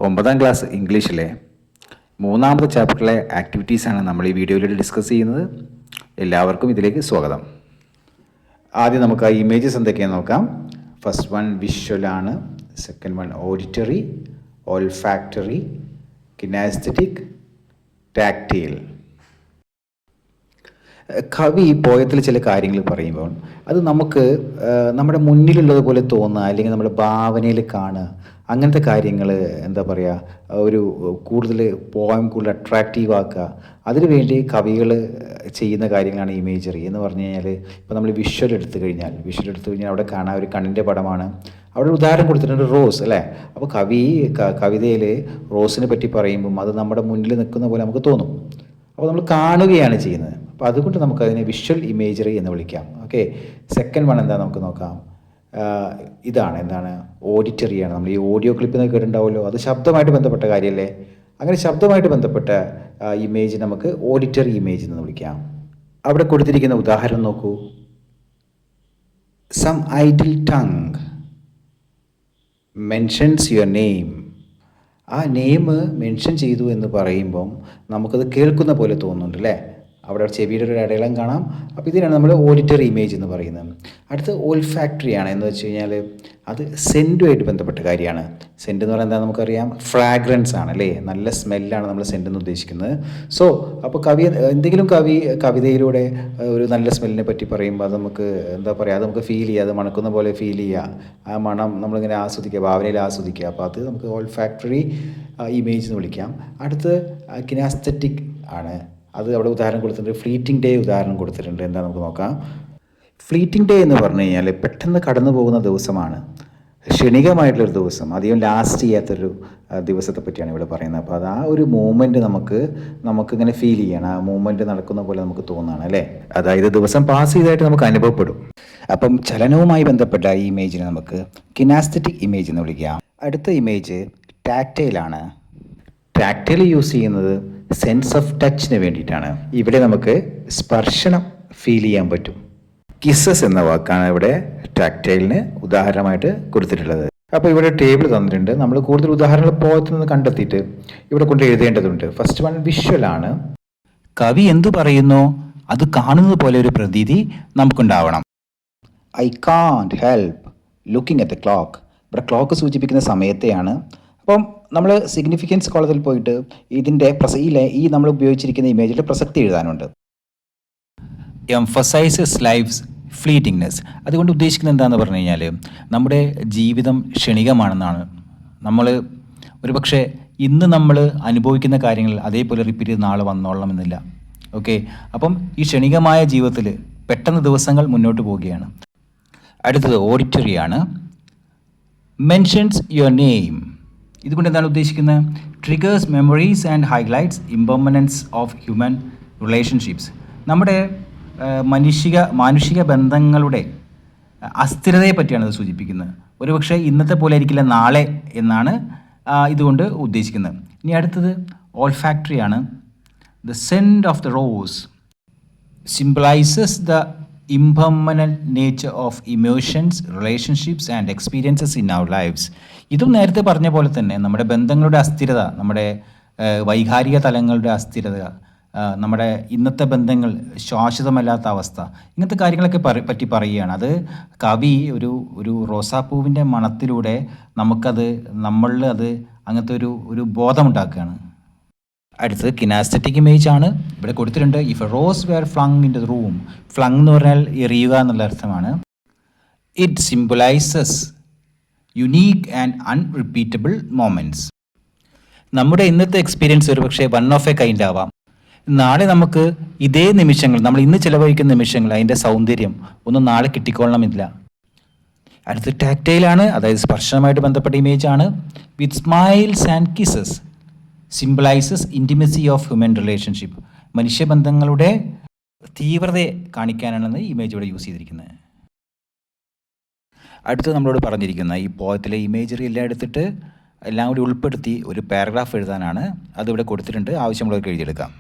9ാം class ഇംഗ്ലീഷിലെ 3ാമത്തെ ചാപ്റ്ററിലെ ആക്ടിവിറ്റീസാണ് നമ്മൾ ഈ വീഡിയോയിലൂടെ ഡിസ്കസ് ചെയ്യുന്നത്. എല്ലാവർക്കും ഇതിലേക്ക് സ്വാഗതം. ആദ്യം നമുക്ക് ആ ഇമേജസ് എന്തൊക്കെയാണെന്ന് നോക്കാം. ഫസ്റ്റ് വൺ വിഷ്വലാണ്, second one auditory, olfactory, kinesthetic, tactile. കവി പോയത്തിൽ ചില കാര്യങ്ങൾ പറയുമ്പോൾ അത് നമുക്ക് നമ്മുടെ മുന്നിലുള്ളതുപോലെ തോന്നുക, അല്ലെങ്കിൽ നമ്മുടെ ഭാവനയിൽ കാണുക, അങ്ങനത്തെ കാര്യങ്ങൾ എന്താ പറയുക, ഒരു കൂടുതൽ കൂടുതൽ അട്രാക്റ്റീവ് ആക്കുക. അതിനുവേണ്ടി കവികൾ ചെയ്യുന്ന കാര്യങ്ങളാണ് ഇമേജറി എന്ന് പറഞ്ഞു കഴിഞ്ഞാൽ. ഇപ്പോൾ നമ്മൾ വിഷ്വൽ എടുത്തു കഴിഞ്ഞാൽ അവിടെ കാണാൻ ഒരു കണ്ണിൻ്റെ പടമാണ്. അവിടെ ഒരു ഉദാഹരണം കൊടുത്തിട്ടുണ്ട്, റോസ് അല്ലേ. അപ്പോൾ കവിതയിൽ റോസിനെ പറ്റി പറയുമ്പം അത് നമ്മുടെ മുന്നിൽ നിൽക്കുന്ന പോലെ നമുക്ക് തോന്നും. അപ്പോൾ നമ്മൾ കാണുകയാണ് ചെയ്യുന്നത്. അപ്പോൾ അതുകൊണ്ട് നമുക്കതിനെ വിഷ്വൽ ഇമേജറി എന്ന് വിളിക്കാം. ഓക്കെ, സെക്കൻഡ് വൺ എന്താ നമുക്ക് നോക്കാം. എന്താണ് ഓഡിറ്ററിയാണ്. നമ്മൾ ഈ ഓഡിയോ ക്ലിപ്പ് എന്നൊക്കെ കേട്ടിട്ടുണ്ടാവുമല്ലോ, അത് ശബ്ദമായിട്ട് ബന്ധപ്പെട്ട കാര്യമല്ലേ. അങ്ങനെ ശബ്ദമായിട്ട് ബന്ധപ്പെട്ട ഇമേജ് നമുക്ക് ഓഡിറ്ററി ഇമേജ് എന്ന് വിളിക്കാം. അവിടെ കൊടുത്തിരിക്കുന്ന ഉദാഹരണം നോക്കൂ. Some idle tongue mentions your name. ആ നെയിം മെൻഷൻ ചെയ്തു എന്ന് പറയുമ്പം നമുക്കത് കേൾക്കുന്ന പോലെ തോന്നുന്നുണ്ട് അല്ലേ. അവിടെ ചെവിയുടെ ഒരു അടയാളം കാണാം. അപ്പോൾ ഇതിനാണ് നമ്മൾ ഓഡിറ്ററി ഇമേജ് എന്ന് പറയുന്നത്. അടുത്ത് ഓൾഫാക്ടറി ആണ്. എന്ന് വെച്ച് കഴിഞ്ഞാൽ അത് സെൻറ്റുമായിട്ട് ബന്ധപ്പെട്ട കാര്യമാണ്. സെൻറ്റ് എന്ന് പറയുന്നത് എന്താ നമുക്കറിയാം, ഫ്രാഗ്രൻസ് ആണ് അല്ലേ. നല്ല സ്മെല്ലാണ് നമ്മൾ സെൻറ്റ് എന്ന് ഉദ്ദേശിക്കുന്നത്. അപ്പോൾ കവിതയിലൂടെ ഒരു നല്ല സ്മെല്ലിനെ പറ്റി പറയുമ്പോൾ അത് നമുക്ക് എന്താ പറയുക, അത് നമുക്ക് ഫീൽ ചെയ്യുക, അത് മണക്കുന്ന പോലെ ഫീൽ ചെയ്യുക, ആ മണം നമ്മളിങ്ങനെ ആസ്വദിക്കുക, ഭാവനയിൽ ആസ്വദിക്കുക. അപ്പോൾ അത് നമുക്ക് ഓൾഫാക്ടറി ഇമേജ് എന്ന് വിളിക്കാം. അടുത്ത് കിനാസ്തെറ്റിക് ആണ്. അത് അവിടെ ഉദാഹരണം കൊടുത്തിട്ടുണ്ട്, ഫ്ലീറ്റിംഗ് ഡേ ഉദാഹരണം കൊടുത്തിട്ടുണ്ട്. എന്താ നമുക്ക് നോക്കാം. ഫ്ലീറ്റിംഗ് ഡേ എന്ന് പറഞ്ഞു കഴിഞ്ഞാൽ പെട്ടെന്ന് കടന്നു പോകുന്ന ദിവസമാണ്, ക്ഷണികമായിട്ടുള്ളൊരു ദിവസം, അധികം ലാസ്റ്റ് ചെയ്യാത്തൊരു ദിവസത്തെ പറ്റിയാണ് ഇവിടെ പറയുന്നത്. അപ്പോൾ അത് ആ ഒരു മൂമെൻറ്റ് നമുക്കിങ്ങനെ ഫീൽ ചെയ്യണം, ആ മൂമെൻറ്റ് നടക്കുന്ന പോലെ നമുക്ക് തോന്നുകയാണ് അല്ലേ. അതായത് ദിവസം പാസ് ചെയ്തതായിട്ട് നമുക്ക് അനുഭവപ്പെടും. അപ്പം ചലനവുമായി ബന്ധപ്പെട്ട ഈ ഇമേജിനെ നമുക്ക് കിനാസ്തെറ്റിക് ഇമേജ് എന്ന് വിളിക്കാം. അടുത്ത ഇമേജ് ടാക്റ്റൈലാണ്. ടാക്റ്റൈൽ യൂസ് ചെയ്യുന്നത് സെൻസ് ഓഫ് ടച്ചിന് വേണ്ടിയിട്ടാണ്. ഇവിടെ നമുക്ക് സ്പർശനം ഫീൽ ചെയ്യാൻ പറ്റും. കിസ്സസ് എന്ന വാക്കാണ് ഇവിടെ ടാക്റ്റൈലിന് ഉദാഹരണമായിട്ട് കൊടുത്തിട്ടുള്ളത്. അപ്പോൾ ഇവിടെ ടേബിൾ തന്നിട്ടുണ്ട്. നമ്മൾ കൂടുതൽ ഉദാഹരണങ്ങൾ പോയത്തിൽ നിന്ന് കണ്ടെത്തിയിട്ട് ഇവിടെ കൊണ്ട് എഴുതേണ്ടതുണ്ട്. First one വിഷ്വലാണ്. കവി എന്തു പറയുന്നോ അത് കാണുന്നത് പോലെ ഒരു പ്രതീതി നമുക്കുണ്ടാവണം. I കാൺറ്റ് help looking at the clock. ഇവിടെ ക്ലോക്ക് സൂചിപ്പിക്കുന്ന സമയത്തെയാണ്. അപ്പം നമ്മൾ സിഗ്നിഫിക്കൻസ് കോളത്തിൽ പോയിട്ട് ഇതിൻ്റെ ഈ നമ്മൾ ഉപയോഗിച്ചിരിക്കുന്ന ഇമേജിൻ്റെ പ്രസക്തി എഴുതാനുണ്ട്. Emphasises lives ഫ്ലീറ്റിംഗ്നെസ്. അതുകൊണ്ട് ഉദ്ദേശിക്കുന്നത് എന്താണെന്ന് പറഞ്ഞു കഴിഞ്ഞാൽ നമ്മുടെ ജീവിതം ക്ഷണികമാണെന്നാണ്. നമ്മൾ ഒരുപക്ഷെ ഇന്ന് നമ്മൾ അനുഭവിക്കുന്ന കാര്യങ്ങൾ അതേപോലെ റിപ്പീറ്റ് ചെയ്ത് നാളെ വന്നോളണമെന്നില്ല. ഓക്കെ, അപ്പം ഈ ക്ഷണികമായ ജീവിതത്തിൽ പെട്ടെന്ന് ദിവസങ്ങൾ മുന്നോട്ട് പോവുകയാണ്. അടുത്തത് ഓഡിറ്ററിയാണ്. Mentions your name. ഇതുകൊണ്ട് എന്താണ് ഉദ്ദേശിക്കുന്നത്? Triggers memories and highlights impermanence of human relationships. നമ്മുടെ മാനുഷിക ബന്ധങ്ങളുടെ അസ്ഥിരതയെ പറ്റിയാണ് ഇത് സൂചിപ്പിക്കുന്നത്. ഒരുപക്ഷെ ഇന്നത്തെ പോലെ ആയിരിക്കില്ല നാളെ എന്നാണ് ഇതുകൊണ്ട് ഉദ്ദേശിക്കുന്നത്. ഇനി അടുത്തത് ഓൾഫാക്ടറിയാണ്. The scent of the rose symbolises the impermanent nature of emotions, relationships and experiences in our lives. ഇതും നേരത്തെ പറഞ്ഞ പോലെ തന്നെ നമ്മുടെ ബന്ധങ്ങളുടെ അസ്ഥിരത, നമ്മുടെ വൈകാരിക തലങ്ങളുടെ അസ്ഥിരത, നമ്മുടെ ഇന്നത്തെ ബന്ധങ്ങൾ ശാശ്വതമല്ലാത്ത അവസ്ഥ, ഇങ്ങനത്തെ കാര്യങ്ങളൊക്കെ പറ്റി പറയുകയാണ്. അത് കവി ഒരു റോസാപ്പൂവിൻ്റെ മണത്തിലൂടെ നമ്മളിൽ അങ്ങനത്തെ ഒരു ബോധമുണ്ടാക്കുകയാണ്. അടുത്തത് കിനാസ്തെറ്റിക് ഇമേജ് ആണ്. ഇവിടെ കൊടുത്തിട്ടുണ്ട്, if a rose were flung in the room. Flung എന്ന് പറഞ്ഞാൽ എറിയുക എന്നുള്ള അർത്ഥമാണ്. It symbolises unique and unrepeatable moments. നമ്മുടെ ഇന്നത്തെ എക്സ്പീരിയൻസ് ഒരു പക്ഷേ വൺ ഓഫ് എ കൈൻഡ് ആവാം. നാളെ നമുക്ക് ഇതേ നിമിഷങ്ങൾ, നമ്മൾ ഇന്ന് ചിലവഴിക്കുന്ന നിമിഷങ്ങൾ, അതിൻ്റെ സൗന്ദര്യം ഒന്നും നാളെ കിട്ടിക്കൊള്ളണമെന്നില്ല. അടുത്ത് ടാക്റ്റൈലാണ്, അതായത് സ്പർശനമായിട്ട് ബന്ധപ്പെട്ട ഇമേജ് ആണ്. With smiles and kisses symbolises intimacy of human relationship. മനുഷ്യബന്ധങ്ങളുടെ തീവ്രതയെ കാണിക്കാനാണ് ഈ ഇമേജ് ഇവിടെ യൂസ് ചെയ്തിരിക്കുന്നത്. അടുത്ത് നമ്മളോട് പറഞ്ഞിരിക്കുന്ന ഈ പോയത്തിലെ ഇമേജറി എല്ലാം എടുത്തിട്ട് എല്ലാം കൂടി ഉൾപ്പെടുത്തി ഒരു പാരഗ്രാഫ് എഴുതാനാണ്. അതിവിടെ കൊടുത്തിട്ടുണ്ട്, ആവശ്യമുള്ളവർക്ക് എഴുതിയെടുക്കാം.